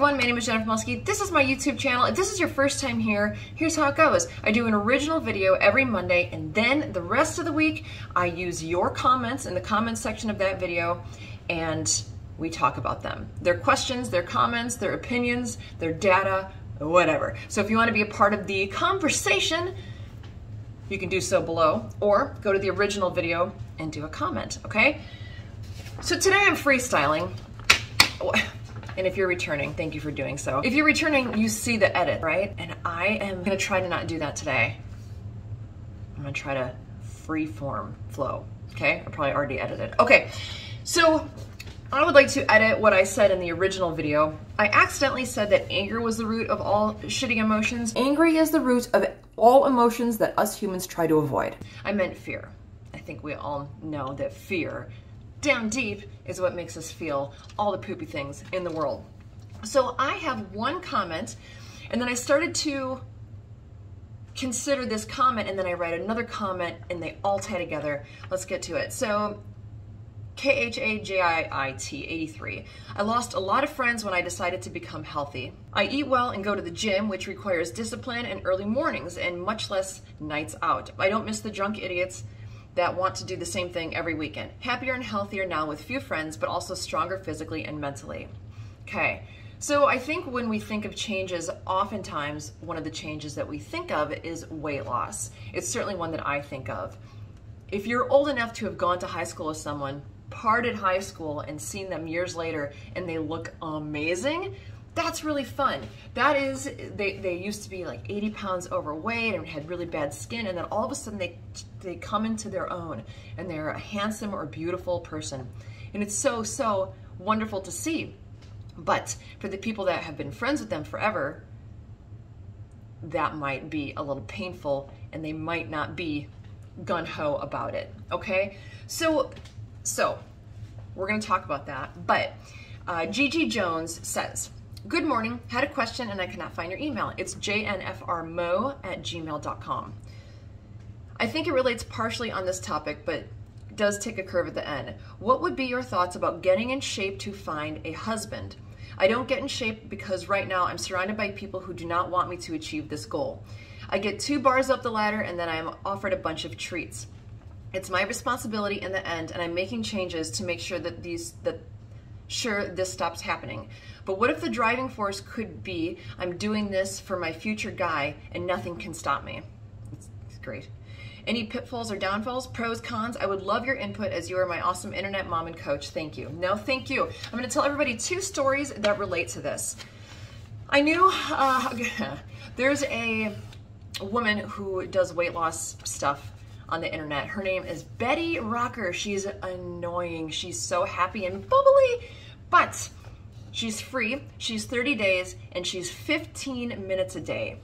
everyone, my name is Jennifer Moleski. This is my YouTube channel. If this is your first time here, here's how it goes. I do an original video every Monday, and then the rest of the week, I use your comments in the comments section of that video, and we talk about them. Their questions, their comments, their opinions, their data, whatever. So if you want to be a part of the conversation, you can do so below, or go to the original video and do a comment, okay? So today I'm freestyling. And if you're returning, thank you for doing so. If you're returning, you see the edit, right? And I am gonna try to not do that today. I'm gonna try to free form flow, okay? I probably already edited. Okay, so I would like to edit what I said in the original video. I accidentally said that anger was the root of all shitty emotions. Angry is the root of all emotions that us humans try to avoid. I meant fear. I think we all know that fear down deep is what makes us feel all the poopy things in the world. So I have one comment, and then I started to consider this comment, and then I write another comment, and they all tie together. Let's get to it. So KHAJIIT 83. I lost a lot of friends when I decided to become healthy. I eat well and go to the gym, which requires discipline and early mornings and much less nights out. I don't miss the drunk idiots that want to do the same thing every weekend. Happier and healthier now with few friends, but also stronger physically and mentally. Okay, so I think when we think of changes, oftentimes one of the changes that we think of is weight loss. It's certainly one that I think of. If you're old enough to have gone to high school with someone, parted high school, and seen them years later, and they look amazing, that's really fun. That is, they used to be like 80 pounds overweight and had really bad skin, and then all of a sudden they come into their own and they're a handsome or beautiful person. And it's so, so wonderful to see. But for the people that have been friends with them forever, that might be a little painful, and they might not be gung-ho about it, okay? So we're gonna talk about that, but Gigi Jones says, "Good morning, had a question and I cannot find your email. It's jnfrmo@gmail.com. I think it relates partially on this topic, but does take a curve at the end. What would be your thoughts about getting in shape to find a husband? I don't get in shape because right now I'm surrounded by people who do not want me to achieve this goal. I get 2 bars up the ladder and then I am offered a bunch of treats. It's my responsibility in the end, and I'm making changes to make sure that this stops happening. But what if the driving force could be I'm doing this for my future guy and nothing can stop me?" It's great. "Any pitfalls or downfalls, pros, cons? I would love your input as you are my awesome internet mom and coach. Thank you." No, thank you. I'm going to tell everybody 2 stories that relate to this. I knew there's a woman who does weight loss stuff on the internet. Her name is Betty Rocker. She's annoying. She's so happy and bubbly, but she's free. She's 30 days and she's 15 minutes a day.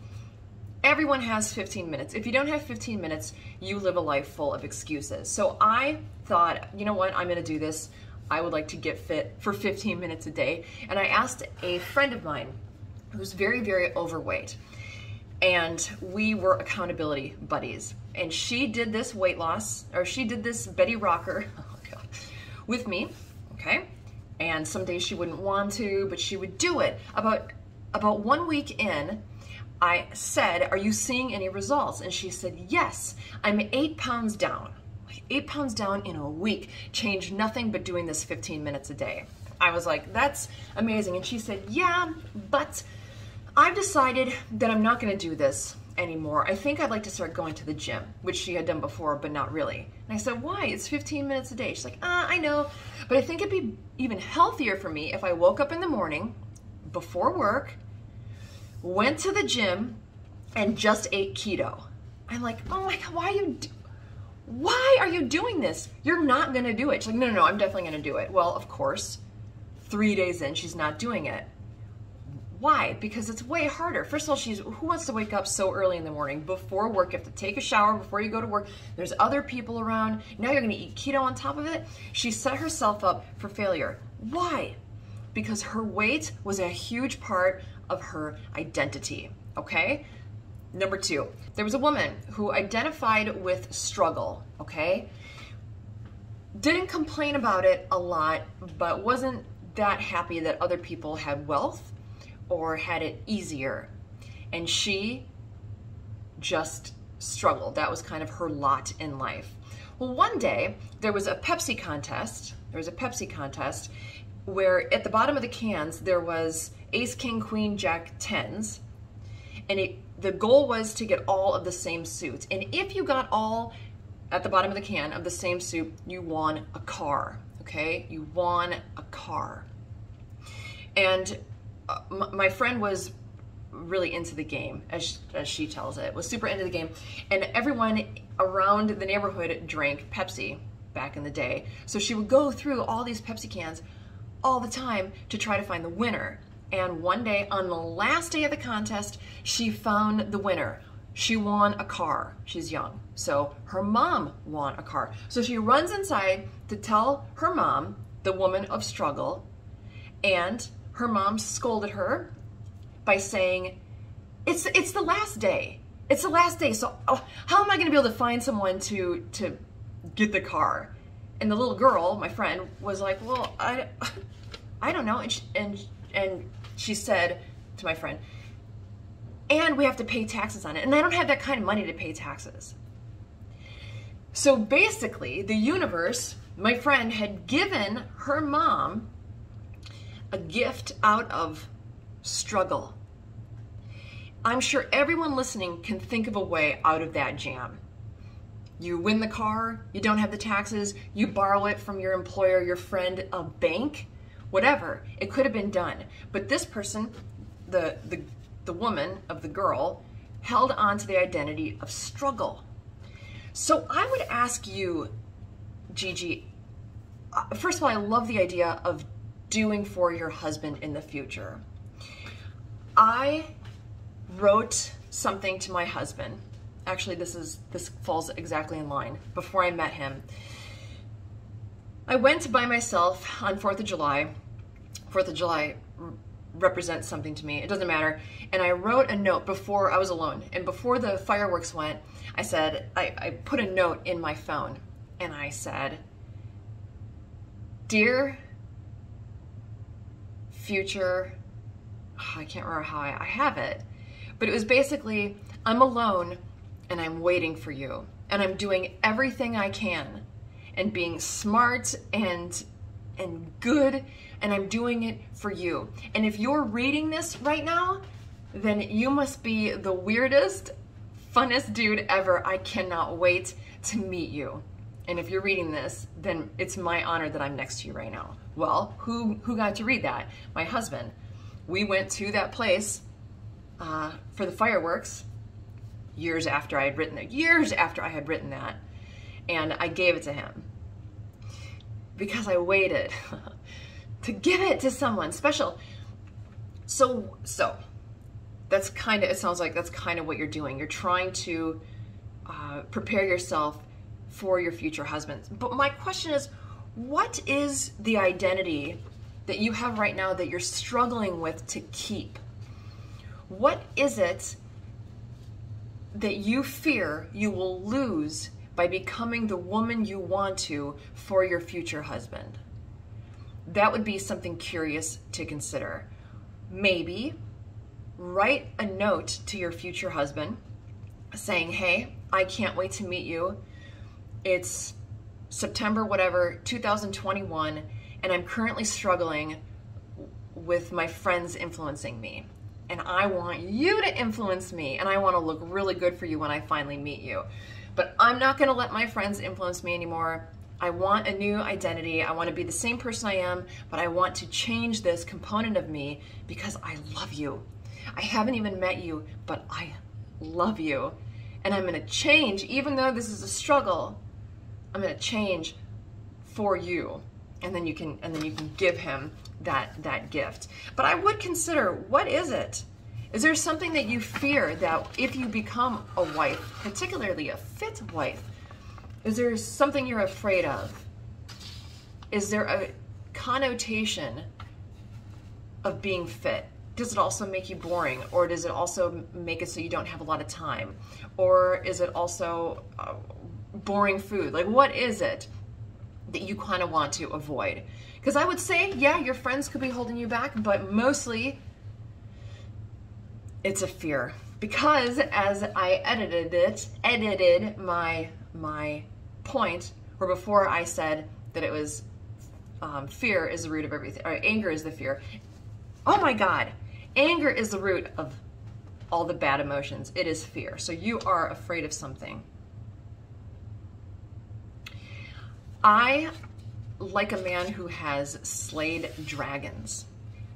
Everyone has 15 minutes. If you don't have 15 minutes, you live a life full of excuses. So I thought, you know what, I'm gonna do this. I would like to get fit for 15 minutes a day. And I asked a friend of mine who's very, very overweight, and we were accountability buddies. And she did this weight loss, or she did this Betty Rocker, oh God, with me, okay? And some days she wouldn't want to, but she would do it. About 1 week in, I said, "Are you seeing any results?" And she said, "Yes, I'm 8 pounds down." 8 pounds down in a week, changed nothing but doing this 15 minutes a day. I was like, that's amazing. And she said, "Yeah, but I've decided that I'm not gonna do this anymore. I think I'd like to start going to the gym," which she had done before, but not really. And I said, "Why? It's 15 minutes a day." She's like, "I know, but I think it'd be even healthier for me if I woke up in the morning before work, went to the gym, and just ate keto." I'm like, "Oh my God, why are you doing this? You're not gonna do it." She's like, no, I'm definitely gonna do it." Well, of course, 3 days in, she's not doing it. Why? Because it's way harder. First of all, who wants to wake up so early in the morning before work? You have to take a shower before you go to work. There's other people around. Now you're gonna eat keto on top of it. She set herself up for failure. Why? Because her weight was a huge part of her identity, okay? Number 2, there was a woman who identified with struggle, okay? Didn't complain about it a lot, but wasn't that happy that other people had wealth or had it easier. And she just struggled. That was kind of her lot in life. Well, one day there was a Pepsi contest. Where at the bottom of the cans there was ace, king, queen, jack, tens. And the goal was to get all of the same suits. And if you got all at the bottom of the can of the same suit, you won a car, okay? You won a car. And my friend was really into the game, as she tells it, was super into the game. And everyone around the neighborhood drank Pepsi back in the day. So she would go through all these Pepsi cans all the time to try to find the winner. And one day, on the last day of the contest, she found the winner. She won a car. She's young. So her mom won a car. So she runs inside to tell her mom, the woman of struggle, and her mom scolded her by saying, it's the last day. It's the last day. So how am I going to be able to find someone to get the car? And the little girl, my friend, was like, well, I don't know. And she said to my friend, and we have to pay taxes on it. And I don't have that kind of money to pay taxes. So basically, the universe, my friend, had given her mom a gift out of struggle. I'm sure everyone listening can think of a way out of that jam. You win the car, you don't have the taxes, you borrow it from your employer, your friend, a bank, whatever. It could have been done. But this person, the woman of the girl, held on to the identity of struggle. So I would ask you, Gigi, first of all, I love the idea of doing for your husband in the future. I wrote something to my husband. Actually, this falls exactly in line. Before I met him, I went by myself on 4th of July. 4th of July represents something to me. It doesn't matter. And I wrote a note before I was alone. And before the fireworks went, I said, I put a note in my phone. And I said, "Dear future," I can't remember how I have it. But it was basically, I'm alone and I'm waiting for you. And I'm doing everything I can and being smart and good, and I'm doing it for you. And if you're reading this right now, then you must be the weirdest, funnest dude ever. I cannot wait to meet you. And if you're reading this, then it's my honor that I'm next to you right now. Well, who got to read that? My husband. We went to that place for the fireworks years after I had written that. Years after I had written that. And I gave it to him. Because I waited to give it to someone special. So that's kind of, it sounds like that's kind of what you're doing. You're trying to prepare yourself for your future husband. But my question is, what is the identity that you have right now that you're struggling with to keep? What is it that you fear you will lose by becoming the woman you want to for your future husband? That would be something curious to consider. Maybe write a note to your future husband saying, hey, I can't wait to meet you. It's September, whatever, 2021, and I'm currently struggling with my friends influencing me. And I want you to influence me, and I want to look really good for you when I finally meet you. But I'm not going to let my friends influence me anymore. I want a new identity. I want to be the same person I am, but I want to change this component of me because I love you. I haven't even met you, but I love you. And I'm going to change, even though this is a struggle, I'm going to change for you. And then you can give him that gift. But I would consider, what is it? Is there something that you fear that if you become a wife, particularly a fit wife, is there something you're afraid of? Is there a connotation of being fit? Does it also make you boring? Or does it also make it so you don't have a lot of time? Or is it also boring food? Like, what is it that you kind of want to avoid? Because I would say, yeah, your friends could be holding you back, but mostly It's a fear. Because as I edited my point, or before I said that it was fear is the root of everything, or anger is the fear. Oh my God, anger is the root of all the bad emotions. It is fear. So you are afraid of something. I like a man who has slayed dragons.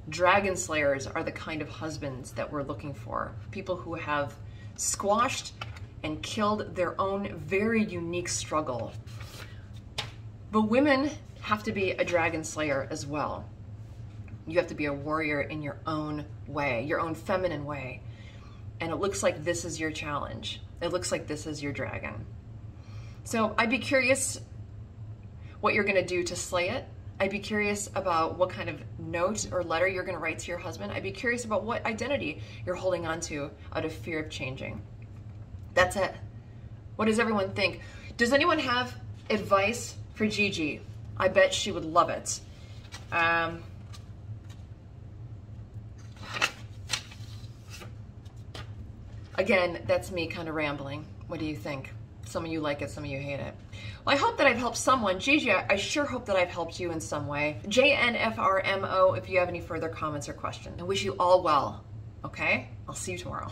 Dragon slayers are the kind of husbands that we're looking for. People who have squashed and killed their own very unique struggle. But women have to be a dragon slayer as well. You have to be a warrior in your own way, your own feminine way. And it looks like this is your challenge. It looks like this is your dragon. So I'd be curious what you're gonna do to slay it. I'd be curious about what kind of note or letter you're gonna write to your husband. I'd be curious about what identity you're holding on to out of fear of changing. That's it. What does everyone think? Does anyone have advice for Gigi? I bet she would love it. Again, that's me kind of rambling. What do you think? Some of you like it, some of you hate it. Well, I hope that I've helped someone. Gigi, I sure hope that I've helped you in some way. jnfrmo if you have any further comments or questions. I wish you all well, okay? I'll see you tomorrow.